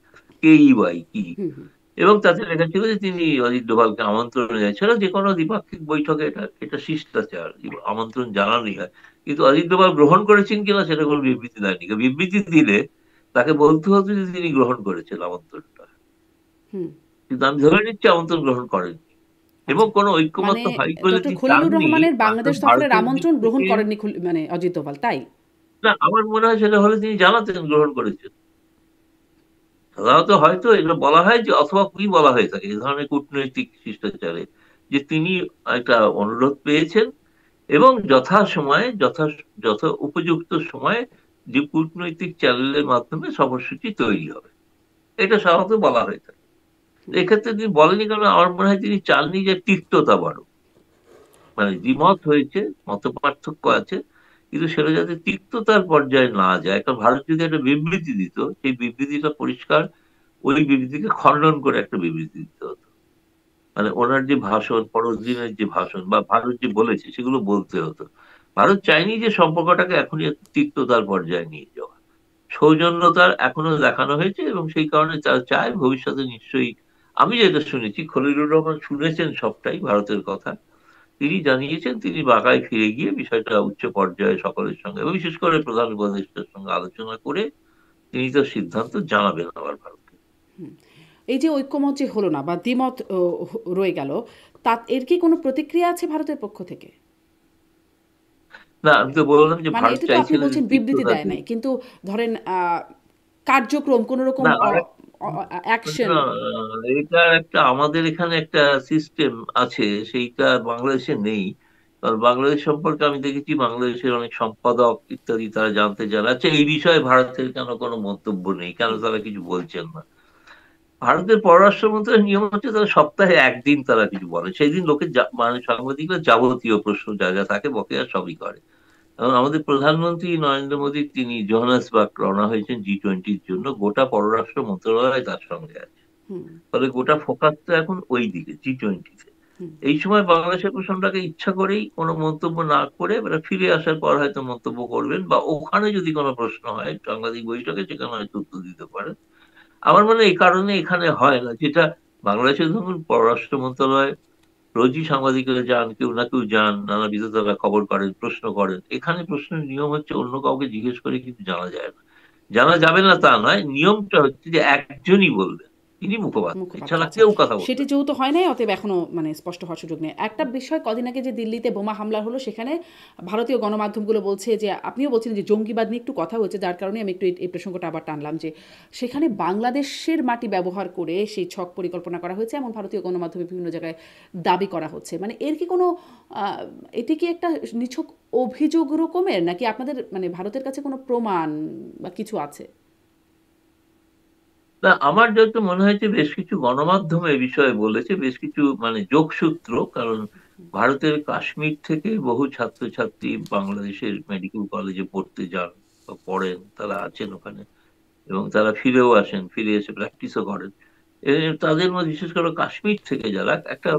কেই বাই কি, হুম, হুম। এবং তাতে লেখা ছিল যে তিনি অজিত ডোভালকে আমন্ত্রণ জানিয়েছেন। যে কোনো দ্বিপাক্ষিক বৈঠকে এটা এটা শিষ্টাচার, আমন্ত্রণ জানানোই হয়। কিন্তু অজিত ডোভাল গ্রহণ করেছেন কিনা সেটা কোনো বিবৃতি দেয়নি। বিবৃতি দিলে তাকে বলতে হতো যে তিনি গ্রহণ করেছেন আমন্ত্রণটা, হুম। কিন্তু আমি ধরে নিচ্ছি আমন্ত্রণ গ্রহণ করেননি। এবং আচ্ছা। কোনো মানে ঐক্যমত্য হয় বলে ডক্টর তিনি খলিলুর চাননি। রহমানের আসলে বাংলাদেশ সফরের ভারতের দিক আমন্ত্রণ গ্রহণ থেকে, করেননি মানে অজিত দোভাল, তাই? না আমার মনে হয় সেটা হলে তিনি জানাতেন গ্রহণ করেছেন। সাধারণত হয়তো এগুলো বলা হয় যে, অথবা কি বলা হয়ে থাকে এই ধরনের কূটনৈতিক শিষ্টাচারে, যে তিনি একটা অনুরোধ পেয়েছেন এবং যথাসময়ে যথা উপযুক্ত সময়ে যে কূটনৈতিক চ্যানেলের মাধ্যমে সময়সূচি তৈরি হবে, এটা সাধারণত বলা হয়ে থাকে। এক্ষেত্রে তিনি বলেনি, কারণ আমার মনে হয় তিনি চাননি যে তিক্ততা বাড়ুক। মানে দ্বিমত হয়েছে, মত পার্থক্য আছে, কিন্তু সেটা যাতে তিক্ততার পর্যায়ে না যায়। কারণ ভারত যদি একটা বিবৃতি দিত, সেই বিবৃতিটা পরিষ্কার ওই বিবৃতিকে খণ্ডন করে একটা বিবৃতি দিতে হতো। মানে ওনার যে ভাষণ, পরের দিনের যে ভাষণ বা ভারত যে বলেছে সেগুলো বলতে হতো। ভারত চায়নি যে সম্পর্কটাকে এখনই একটু তিক্ততার পর্যায়ে নিয়ে যাওয়া। সৌজন্যতার এখনো দেখানো হয়েছে এবং সেই কারণে তারা চায় ভবিষ্যতে নিশ্চয়ই। আমি যেটা শুনেছি, খলিলুর রহমান শুনেছেন সবটাই ভারতের কথা। তিনি জানিয়েছেন তিনি বাঁকায় ফিরে গিয়ে বিষয়টা উচ্চ পর্যায়ে সকলের সঙ্গে এবং বিশেষ করে প্রধান উপদেষ্টার সঙ্গে আলোচনা করে তিনি তার সিদ্ধান্ত জানাবেন আবার ভারতকে। এই যে ঐক্যমত যে হলো না বা দ্বিমত রয়ে গেল, তা এর কি কোনো প্রতিক্রিয়া আছে ভারতের পক্ষ থেকে? না, আমি তো বললাম যে মানে ভারত এটা তো আপনি চাইছে না যে বলছেন বিবৃতি দেয় তিক্ততাকে। নাই, কিন্তু ধরেন কার্যক্রম কোনো রকম না আর অ্যাকশন। না, এটা একটা আমাদের এখানে একটা সিস্টেম আছে, সেইটা বাংলাদেশে নেই। কারণ বাংলাদেশ সম্পর্কে আমি দেখেছি বাংলাদেশের অনেক সম্পাদক ইত্যাদি তারা জানতে চান, আচ্ছা এই বিষয়ে ভারতের কেন কোনো মন্তব্য নেই, কেন তারা কিছু বলছেন না। ভারতের পররাষ্ট্র মন্ত্রণালয়ের নিয়ম হচ্ছে তারা সপ্তাহে একদিন তারা কিছু বলে, সেই দিন লোকে মানে সাংবাদিকরা যাবতীয় প্রশ্ন যা যা থাকে বকেয়া সবই করে। এবং আমাদের প্রধানমন্ত্রী নরেন্দ্র মোদী তিনি জোহান্সবার্গ রওনা হয়েছেন G20-র জন্য, গোটা পররাষ্ট্র মন্ত্রণালয় তার সঙ্গে আছে। হুম, ফলে গোটা ফোকাসটা এখন ওই দিকে, G20-তে। হুম। এই সময় বাংলাদেশের প্রসঙ্গটাকে ইচ্ছা করেই কোনো মন্তব্য না করে এরা ফিরে আসার পর হয়তো মন্তব্য করবেন, বা ওখানে যদি কোনো প্রশ্ন হয় সাংবাদিক বৈঠকে সেখানে হয়তো উত্তর দিতে পারেন। আমার মনে হয় এই কারণে এখানে হয় না, যেটা বাংলাদেশের ধরুন পররাষ্ট্র মন্ত্রণালয় রোজই সাংবাদিকরা যান, কেউ না কেউ যান, নানাবিধ তারা খবর করেন, প্রশ্ন করেন। এখানে প্রশ্নের নিয়ম হচ্ছে অন্য কাউকে জিজ্ঞেস করে কিন্তু জানা যায় না। জানা যাবে না তা নয়, নিয়মটা হচ্ছে যে একজনই বলবেন, তিনি মুখপাত্র, মুখপাত্র, এছাড়া আচ্ছা। কেউ কথা বলবে সেটি না। যেহেতু হয় নাই, অতএব এখনো মানে স্পষ্ট হওয়ার সুযোগ নেই। একটা বিষয়, কদিন আগে যে দিল্লিতে বোমা হামলা হলো, সেখানে ভারতীয় গণমাধ্যমগুলো বলছে যে, আপনিও বলছিলেন যে জঙ্গিবাদ নিয়ে একটু কথা হয়েছে, যার কারণে আমি একটু এই প্রসঙ্গটা আবার টানলাম যে সেখানে বাংলাদেশের মাটি ব্যবহার করে সেই ছক পরিকল্পনা করা হয়েছে, এমন ভারতীয় গণমাধ্যমে বিভিন্ন জায়গায় দাবি করা হচ্ছে। মানে এর কি কোনো এটি কি একটা নিছক অভিযোগ রকমের, নাকি আপনাদের মানে ভারতের কাছে কোনো প্রমাণ বা কিছু আছে? না, আমার যত মনে হয়েছে বেশ কিছু গণমাধ্যম এই বিষয়ে বলেছে, বেশ কিছু মানে যোগসূত্র। কারণ ভারতের কাশ্মীর থেকে বহু ছাত্রছাত্রী বাংলাদেশের মেডিকেল কলেজে পড়তে যান বা পড়েন, তারা আছেন ওখানে এবং তারা ফিরেও আসেন, ফিরে এসে প্র্যাকটিসও করেন। তাদের মধ্যে বিশেষ করে কাশ্মীর থেকে যারা একটা,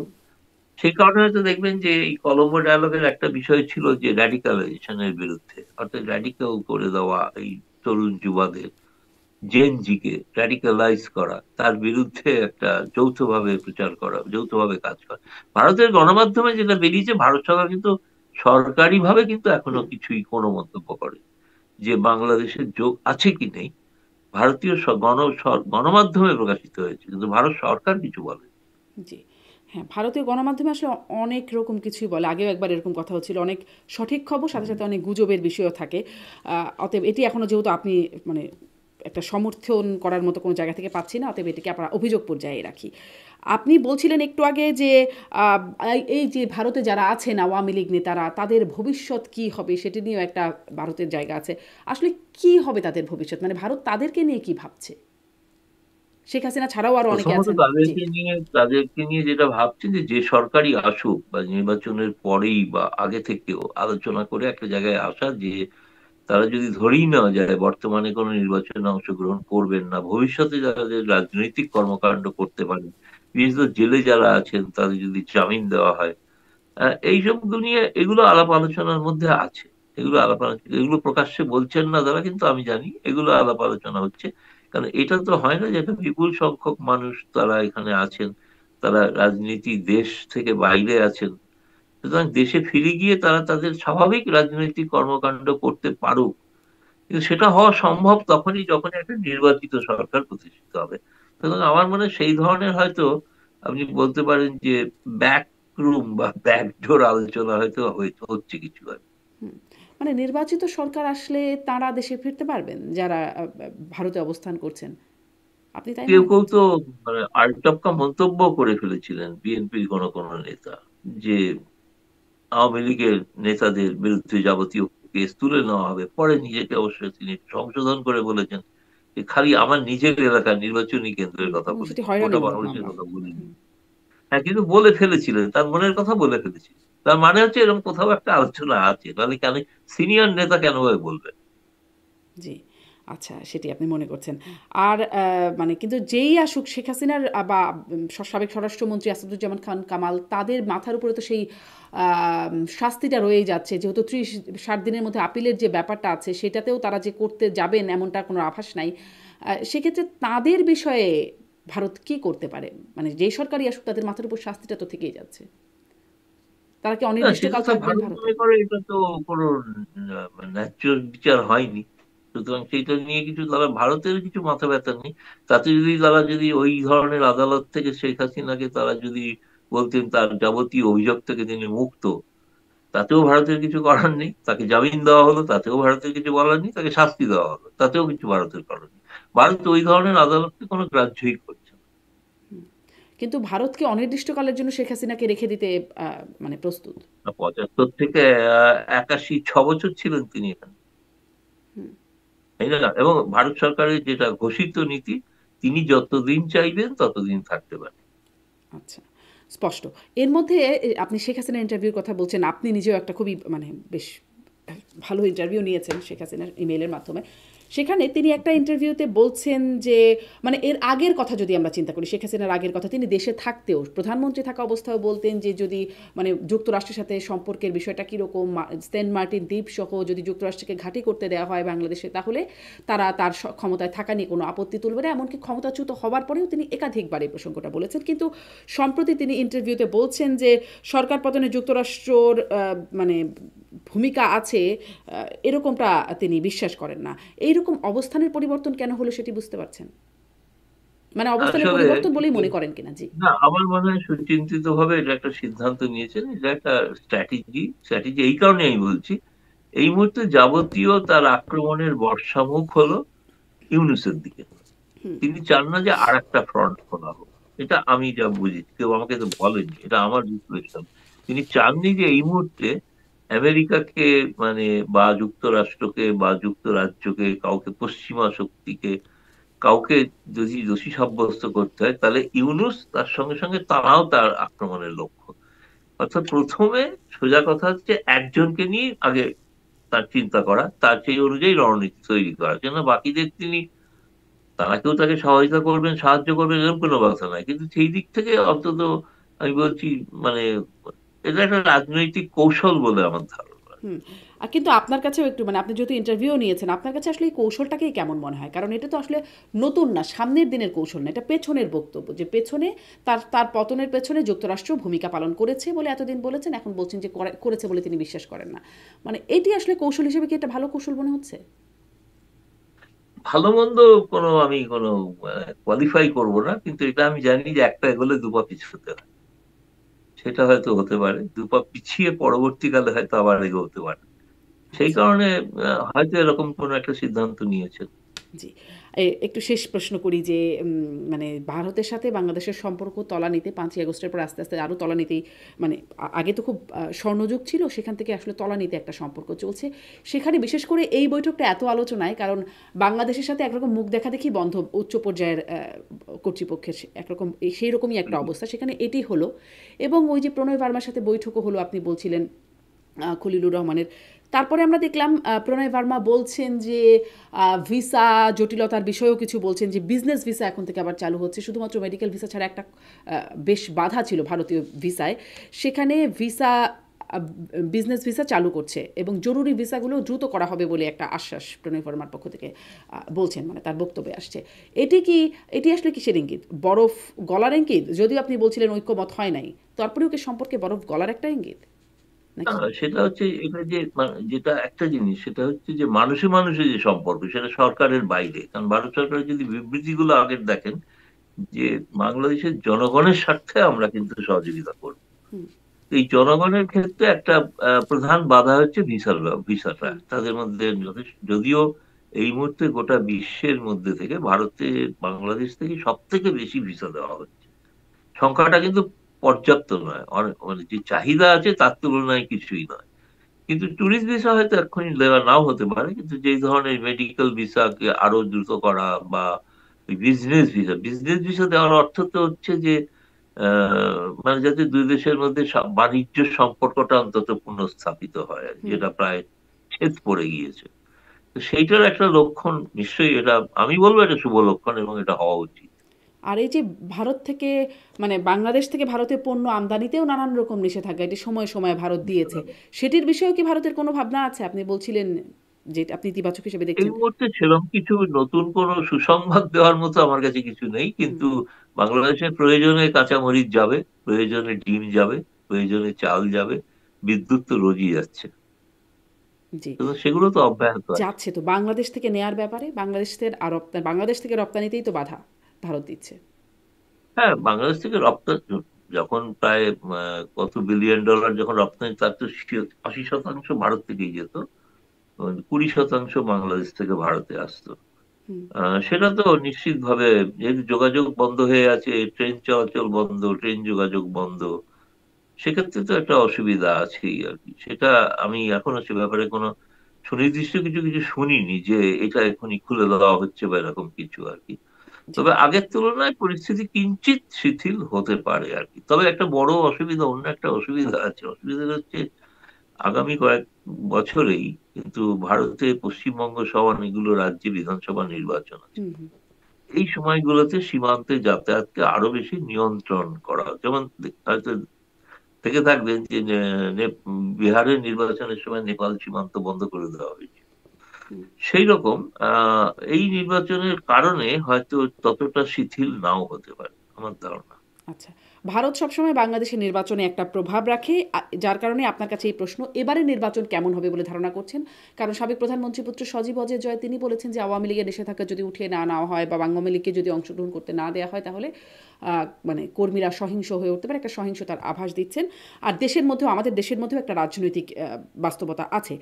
সেই কারণে হয়তো দেখবেন যে এই কলম্বো ডায়ালগের একটা বিষয় ছিল যে র্যাডিকালাইজেশনের বিরুদ্ধে, অর্থাৎ র্যাডিক্যাল করে দেওয়া এই তরুণ যুবাদের, জেনজিকে র্যাডিক্যালাইজ করা, তার বিরুদ্ধে একটা যৌথভাবে প্রচার করা, যৌথভাবে কাজ করা। ভারতের গণমাধ্যমে যেটা বেরিয়েছে, ভারত সরকার কিন্তু সরকারি ভাবে কিন্তু এখনো হুম। কিছুই কোনো মন্তব্য করে যে বাংলাদেশের যোগ আছে কি নেই। ভারতীয় গণমাধ্যমে প্রকাশিত হয়েছে, কিন্তু ভারত সরকার কিছু বলে। জি। হ্যাঁ, ভারতীয় গণমাধ্যমে আসলে অনেক রকম কিছুই বলে। আগেও একবার এরকম কথা হচ্ছিল। অনেক সঠিক খবর, সাথে, সাথে অনেক গুজবের বিষয়ও থাকে। অতএব এটি এখনো যেহেতু আপনি মানে একটা সমর্থন করার মতো কোনো জায়গা থেকে পাচ্ছি না, অতএব এটিকে আমরা অভিযোগ পর্যায়ে রাখি। আপনি বলছিলেন একটু আগে যে আহ, এই যে ভারতে যারা আছেন আওয়ামী লীগ নেতারা, তাদের ভবিষ্যৎ কি হবে সেটি নিয়েও একটা ভারতের জায়গা আছে। আসলে কি হবে তাদের ভবিষ্যৎ, মানে ভারত তাদেরকে নিয়ে কি ভাবছে? শেখ হাসিনা ছাড়াও আরো অনেকে প্রথমত আছেন। জি। তাদেরকে নিয়ে যেটা ভাবছি, যে সরকারই আসুক বা নির্বাচনের পরেই বা আগে থেকেও আলোচনা করে একটা জায়গায় আসা, যে তারা যদি ধরেই নেওয়া যায় বর্তমানে কোনো নির্বাচনে অংশগ্রহণ করবেন না, ভবিষ্যতে যাদের রাজনৈতিক কর্মকাণ্ড করতে পারেন, বিশেষ করে জেলে যারা আছেন তাদের যদি জামিন দেওয়া হয়, এইসব নিয়ে এগুলো আলাপ আলোচনার মধ্যে আছে। এগুলো প্রকাশ্যে বলছেন না তারা, কিন্তু আমি জানি এগুলো আলাপ আলোচনা হচ্ছে। কারণ এটা তো হয় না যে একটা বিপুল সংখ্যক মানুষ তারা এখানে আছেন, তারা রাজনীতি দেশ থেকে বাইরে আছেন, সুতরাং দেশে ফিরে গিয়ে তারা তাদের স্বাভাবিক রাজনৈতিক কর্মকাণ্ড করতে পারুক। কিন্তু সেটা হওয়া সম্ভব তখনই যখন একটা নির্বাচিত সরকার প্রতিষ্ঠিত হবে। সুতরাং আমার মনে হয় সেই ধরনের হয়তো আপনি বলতে পারেন যে ব্যাক রুম বা ব্যাকডোর আলোচনা হয়তো হচ্ছে কিছু আর কি। হুম। মানে নির্বাচিত সরকার আসলে তারা দেশে ফিরতে পারবেন যারা ভারতে অবস্থান করছেন, আপনি তাই কেউ মনে কেউ তো করছেন? মানে আলটপকা মন্তব্য করে ফেলেছিলেন, বিএনপির কোনো নেতা, যে আওয়ামী লীগের নেতাদের বিরুদ্ধে যাবতীয় কেস তুলে নেওয়া হবে। পরে নিজেকে অবশ্যই তিনি সংশোধন করে বলেছেন যে খালি আমার নিজের এলাকার নির্বাচনী কেন্দ্রের কথা এবং সেটি বলেছি, গোটা হয়রানিমূলক বাংলাদেশের মামলা। কথা বলিনি। হুম। হ্যাঁ, কিন্তু বলে ফেলেছিলেন, তার মনের কথা বলে ফেলেছিলেন। তার মানে হচ্ছে এরকম কোথাও একটা আলোচনা আছে, তাহলে কেন সিনিয়র নেতা কেন ভাবে বলবেন? জি। আচ্ছা, সেটি আপনি মনে করছেন। আর মানে কিন্তু যেই আসুক শেখ হাসিনার বা সাবেক স্বরাষ্ট্রমন্ত্রী আসাদুজ্জামান খান কামাল, তাদের মাথার উপরে তো সেই শাস্তিটা রয়েই যাচ্ছে। যেহেতু ৩০-৬০ দিনের মধ্যে আপিলের যে ব্যাপারটা আছে, সেটাতেও তারা যে করতে যাবেন এমনটা কোনো আভাস নাই। সেক্ষেত্রে তাদের বিষয়ে ভারত কি করতে পারে? মানে যেই সরকারই আসুক তাদের মাথার উপর শাস্তিটা তো থেকেই যাচ্ছে। তারা কি না, সেটা অনির্দিষ্টকাল তো থাকবেন ভারত ভারতে? মনে করে এটা তো কোনো ন্যায্য বিচার হয়নি। সুতরাং সেইটা নিয়ে কিছু তারা, ভারতের কিছু মাথা ব্যথা নেই। তাতে যদি তারা যদি ওই ধরনের আদালত থেকে শেখ হাসিনাকে তারা যদি বলতেন তার যাবতীয় অভিযোগ থেকে তিনি মুক্ত, তাতেও ভারতের কিছু করার নেই। তাকে জামিন দেওয়া হলো, তাতেও ভারতের কিছু বলার নেই। তাকে শাস্তি দেওয়া হলো, তাতেও কিছু ভারতের করার নেই। ভারত ওই ধরনের আদালতকে কোনো গ্রাহ্যই করছে না। কিন্তু ভারতকে অনির্দিষ্টকালের জন্য শেখ হাসিনাকে রেখে দিতে মানে প্রস্তুত। 75 থেকে 81, 6 বছর ছিলেন তিনি এখানে, হুম। তাই না? এবং ভারত সরকারের যেটা ঘোষিত নীতি, তিনি যতদিন চাইবেন ততদিন থাকতে পারেন। আচ্ছা, স্পষ্ট। এর মধ্যে আপনি শেখ হাসিনার ইন্টারভিউর কথা বলছেন। আপনি নিজেও একটা খুবই মানে বেশ ভালো ইন্টারভিউ নিয়েছেন শেখ হাসিনার ইমেইলের মাধ্যমে। সেখানে তিনি একটা ইন্টারভিউতে বলছেন যে মানে এর আগের কথা যদি আমরা চিন্তা করি, শেখ হাসিনার আগের কথা, তিনি দেশে থাকতেও প্রধানমন্ত্রী থাকা অবস্থায়ও বলতেন যে যদি মানে যুক্তরাষ্ট্রের সাথে সম্পর্কের বিষয়টা কীরকম, সেন্ট মার্টিন দ্বীপ সহ যদি যুক্তরাষ্ট্রকে ঘাঁটি করতে দেওয়া হয় বাংলাদেশে, তাহলে তারা তার ক্ষমতায় থাকা নিয়ে কোনো আপত্তি তুলবে না। এমনকি ক্ষমতাচ্যুত হবার পরেও তিনি একাধিকবার এই প্রসঙ্গটা বলেছেন। কিন্তু সম্প্রতি তিনি ইন্টারভিউতে বলছেন যে সরকার পতনে যুক্তরাষ্ট্রর মানে ভূমিকা আছে, এরকমটা তিনি বিশ্বাস করেন না। এইরকম অবস্থানের পরিবর্তন কেন হলো সেটি বুঝতে পারছেন? মানে অবস্থানের আসলে পরিবর্তন বলেই মনে করেন কিনা? জি। না, আমার মনে হয় সুচিন্তিত ভাবে এটা একটা সিদ্ধান্ত নিয়েছেন, এটা একটা স্ট্র্যাটেজি এই কারণে আমি বলছি, এই মুহূর্তে যাবতীয় তার আক্রমণের বর্ষামুখ হলো ইউনূসের দিকে। তিনি চান না যে আর একটা ফ্রন্ট খোলা হোক। এটা আমি যা বুঝি, কেউ আমাকে তো বলেনি, এটা আমার বিশ্লেষণ। তিনি চাননি যে এই মুহূর্তে আমেরিকাকে মানে বা যুক্তরাষ্ট্রকে বা যুক্তরাজ্যকে, কাউকে পশ্চিমা শক্তিকে, কাউকে যদি দোষী সাব্যস্ত করতে হয়, তাহলে ইউনূস তার সঙ্গে সঙ্গে তারাও তার আক্রমণের লক্ষ্য। অর্থাৎ প্রথমে সোজা কথা হচ্ছে একজনকে নিয়ে আগে তার চিন্তা করা, তার সেই অনুযায়ী রণনীতি তৈরি করা, কেন বাকিদের তিনি, তারা কেউ তাকে সহায়তা করবেন, সাহায্য করবেন, এরকম কোনো কথা নাই। কিন্তু সেই দিক থেকে অন্তত আমি বলছি, মানে এটা একটা রাজনৈতিক কৌশল বলে আমার ধারণা। হুম। কিন্তু আপনার কাছেও একটু মানে আপনি যেহেতু ইন্টারভিউ নিয়েছেন, আপনার কাছে আসলে এই কৌশলটাকেই কেমন মনে হয়? কারণ এটা তো আসলে নতুন না, সামনের দিনের কৌশল না। এটা পেছনের বক্তব্য যে পেছনে তার তার পতনের পেছনে যুক্তরাষ্ট্র ভূমিকা পালন করেছে বলে এতদিন বলেছেন, এখন বলছেন যে করেছে বলে তিনি বিশ্বাস করেন না। মানে এটি আসলে কৌশল হিসেবে কি একটা ভালো কৌশল মনে হচ্ছে? ভালো মন্দ আমি কোনো কোয়ালিফাই করব না, কিন্তু এটা আমি জানি যে একটা এগোলে দুপা পিছুতে হয়। সেটা হয়তো হতে পারে, দুপা পিছিয়ে পরবর্তীকালে হয়তো আবার এগোতে পারে। সেই আচ্ছা। কারণে হয়তো এরকম কোন একটা সিদ্ধান্ত নিয়েছে। জি। একটু শেষ প্রশ্ন করি যে মানে ভারতের সাথে বাংলাদেশের সম্পর্ক তলানিতে ৫ই আগস্টের পর আস্তে, আস্তে আরো তলানিতেই মানে আগে তো খুব স্বর্ণযুগ ছিল, সেখান থেকে আসলে তলানিতে একটা সম্পর্ক চলছে। সেখানে বিশেষ করে এই বৈঠকটা এত আলোচনায় কারণ বাংলাদেশের সাথে একরকম মুখ দেখাদেখি বন্ধ উচ্চ পর্যায়ের কর্তৃপক্ষের একরকম সেই রকমই একটা অবস্থা। সেখানে এটি হলো এবং ওই যে প্রণয় বার্মার সাথে বৈঠকও হলো আপনি বলছিলেন খলিলুর রহমানের। তারপরে আমরা দেখলাম প্রণয় ভার্মা বলছেন যে ভিসা জটিলতার বিষয়েও কিছু বলছেন যে বিজনেস ভিসা এখন থেকে আবার চালু হচ্ছে, শুধুমাত্র মেডিকেল ভিসা ছাড়া একটা বেশ বাধা ছিল ভারতীয় ভিসায়, সেখানে ভিসা বিজনেস ভিসা চালু করছে এবং জরুরি ভিসাগুলো দ্রুত করা হবে বলে একটা আশ্বাস প্রণয় ভার্মার পক্ষ থেকে বলছেন, মানে তার বক্তব্যে আসছে। এটি আসলে কিসের ইঙ্গিত? বরফ গলার ইঙ্গিত? যদিও আপনি বলছিলেন ঐক্যমত হয় নাই, তারপরেও কি সম্পর্কে বরফ গলার একটা ইঙ্গিত নাকি? সেটা হচ্ছে এটা যে যেটা একটা জিনিস, সেটা হচ্ছে যে মানুষে মানুষে যে সম্পর্ক, সেটা সরকারের বাইরে। কারণ ভারত সরকারের যদি বিবৃতিগুলো আগের দেখেন, যে বাংলাদেশের জনগণের স্বার্থে আমরা কিন্তু সহযোগিতা করব, হুম, এই জনগণের ক্ষেত্রে একটা প্রধান বাধা হচ্ছে ভিসাটা হুম, তাদের মধ্যে যদিও এই মুহূর্তে গোটা বিশ্বের মধ্যে থেকে ভারতে বাংলাদেশ থেকে সব থেকে বেশি ভিসা দেওয়া হচ্ছে। সংখ্যাটা কিন্তু পর্যাপ্ত নয়, মানে যে চাহিদা আছে তার তুলনায় কিছুই নয়। কিন্তু ট্যুরিস্ট ভিসা হয়তো এক্ষুনি দেওয়া নাও হতে পারে, কিন্তু যেই ধরনের মেডিকেল ভিসাকে আরো দ্রুত করা বা বিজনেস ভিসা দেওয়ার অর্থ তো হচ্ছে যে মানে যাতে দুই দেশের মধ্যে বাণিজ্য সম্পর্কটা অন্তত পুনঃস্থাপিত হয়, হুম। যেটা প্রায় ছেদ পড়ে গিয়েছে। তো সেইটার একটা লক্ষণ নিশ্চয়ই, এটা আমি বলবো এটা শুভ লক্ষণ এবং এটা হওয়া উচিত। আর এই যে ভারত থেকে মানে বাংলাদেশ থেকে ভারতে পণ্য আমদানিতেও নানান রকম নিষেধাজ্ঞা এটি সময়ে সময়ে ভারত দিয়েছে, সেটির বিষয়েও কি ভারতের কোনো ভাবনা আছে? আপনি বলছিলেন যে আপনি ইতিবাচক হিসেবে এই দেখছেন। মুহূর্তে সেরকম কিছু নতুন কোন সুসংবাদ দেওয়ার মতো আমার কাছে কিছু নেই, হুম, কিন্তু বাংলাদেশের প্রয়োজনে কাঁচামরিচ যাবে, প্রয়োজনে ডিম যাবে, প্রয়োজনে চাল যাবে, বিদ্যুৎ তো রোজই যাচ্ছে, জি। তো সেগুলো তো অব্যাহত আছে। যাচ্ছে তো বাংলাদেশ থেকে নেয়ার ব্যাপারে বাংলাদেশের আর বাংলাদেশ থেকে রপ্তানিতেই তো বাধা ভারত দিচ্ছে। হ্যাঁ, বাংলাদেশ থেকে রপ্তানি যখন প্রায় কত বিলিয়ন ডলার যখন রপ্তানি, তার তো 80% ভারত থেকেই যেত, 20% বাংলাদেশ থেকে ভারতে আসতো। হুম, সেটা তো নিশ্চিতভাবে, যেহেতু যোগাযোগ বন্ধ হয়ে আছে, ট্রেন চলাচল বন্ধ, ট্রেন যোগাযোগ বন্ধ, সেক্ষেত্রে তো একটা অসুবিধা আছেই আর কি। সেটা আমি এখনো সে ব্যাপারে কোনো সুনির্দিষ্ট কিছু কিছু শুনিনি যে এটা এখনই খুলে দেওয়া হচ্ছে বা এরকম কিছু আর কি। জি, তবে আগের তুলনায় পরিস্থিতি কিঞ্চিত শিথিল হতে পারে আর কি। তবে একটা বড় অসুবিধা, অন্য একটা অসুবিধা আছে। অসুবিধা হচ্ছে আগামী কয়েক বছরেই কিন্তু ভারতে পশ্চিমবঙ্গ সহ অনেকগুলো রাজ্যে বিধানসভা নির্বাচন আছে। হুম, হুম, এই সময়গুলোতে সীমান্তে যাতায়াতকে আরো বেশি নিয়ন্ত্রণ করা, যেমন হয়তো থেকে থাকবেন যে বিহারের নির্বাচনের সময় নেপাল সীমান্ত বন্ধ করে দেওয়া হয়েছে। হুম। সেই রকম এই নির্বাচনের কারণে হয়তো ততটা শিথিল নাও হতে পারে আমার ধারণা। আচ্ছা। ভারত সবসময় বাংলাদেশের নির্বাচনে একটা প্রভাব রাখে, যার কারণে আপনার কাছে এই প্রশ্ন, এবারের নির্বাচন কেমন হবে বলে ধারণা করছেন? কারণ সাবেক প্রধানমন্ত্রী পুত্র সজীব অজয় জয় তিনি বলেছেন যে আওয়ামী লীগের নিষেধাজ্ঞা যদি উঠিয়ে না নেওয়া হয় বা আওয়ামী লীগকে যদি অংশগ্রহণ করতে না দেওয়া হয় তাহলে মানে কর্মীরা সহিংস হয়ে উঠতে পারে, একটা সহিংসতার আভাস দিচ্ছেন। আর দেশের মধ্যেও আমাদের দেশের মধ্যেও একটা রাজনৈতিক বাস্তবতা আছে।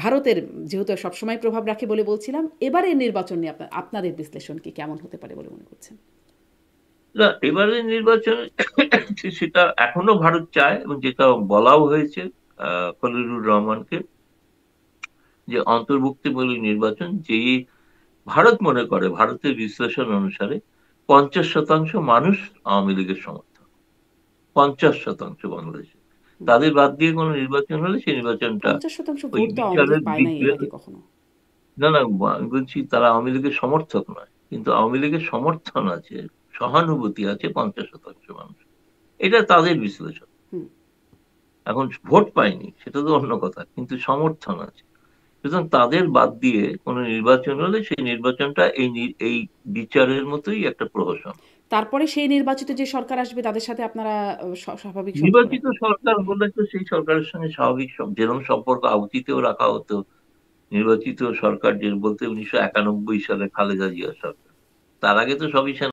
ভারতের যেহেতু সবসময় প্রভাব রাখে বলে বলছিলাম, এবারের নির্বাচন নিয়ে আপনাদের বিশ্লেষণ কি কেমন হতে পারে বলে মনে করছেন? না, এবারে নির্বাচনে সেটা এখনো ভারত চায়, এবং যেটা বলাও হয়েছে খলিলুর রহমানকে, যে অন্তর্ভুক্তিমূলক নির্বাচন, যে ভারত মনে করে, ভারতের বিশ্লেষণ অনুসারে 50% মানুষ আওয়ামী লীগের সমর্থক, 50% বাংলাদেশে। তাদের বাদ দিয়ে কোনো নির্বাচন হলে সেই নির্বাচনটা ৫০% ওই ভোট তো আওয়ামী লীগ বিচারের পায় দিক নাই এর দিয়ে, আগে কখনো। না না, আমি বলছি তারা আওয়ামী লীগের সমর্থক নয়, কিন্তু আওয়ামী লীগের সমর্থন আছে, সহানুভূতি আছে 50% মানুষ। এটা তাদের বিশ্লেষণ। হুম। এখন ভোট পায়নি সেটা তো অন্য কথা, কিন্তু সমর্থন আছে। সুতরাং তাদের বাদ দিয়ে কোনো নির্বাচন হলে সেই নির্বাচনটা এই বিচারের মতোই একটা প্রহসন। তারপরে সেই নির্বাচিত যে সরকার আসবে তাদের সাথে আপনারা স্বাভাবিক সম্পর্ক নির্বাচিত রাখবেন। সরকার হলে তো সেই সরকারের সঙ্গে স্বাভাবিক যেরকম সম্পর্ক অতীতেও রাখা হতো। নির্বাচিত সরকার যে বলতে 1991 সালে খালেদা জিয়া সরকার, তার আগে তো সবই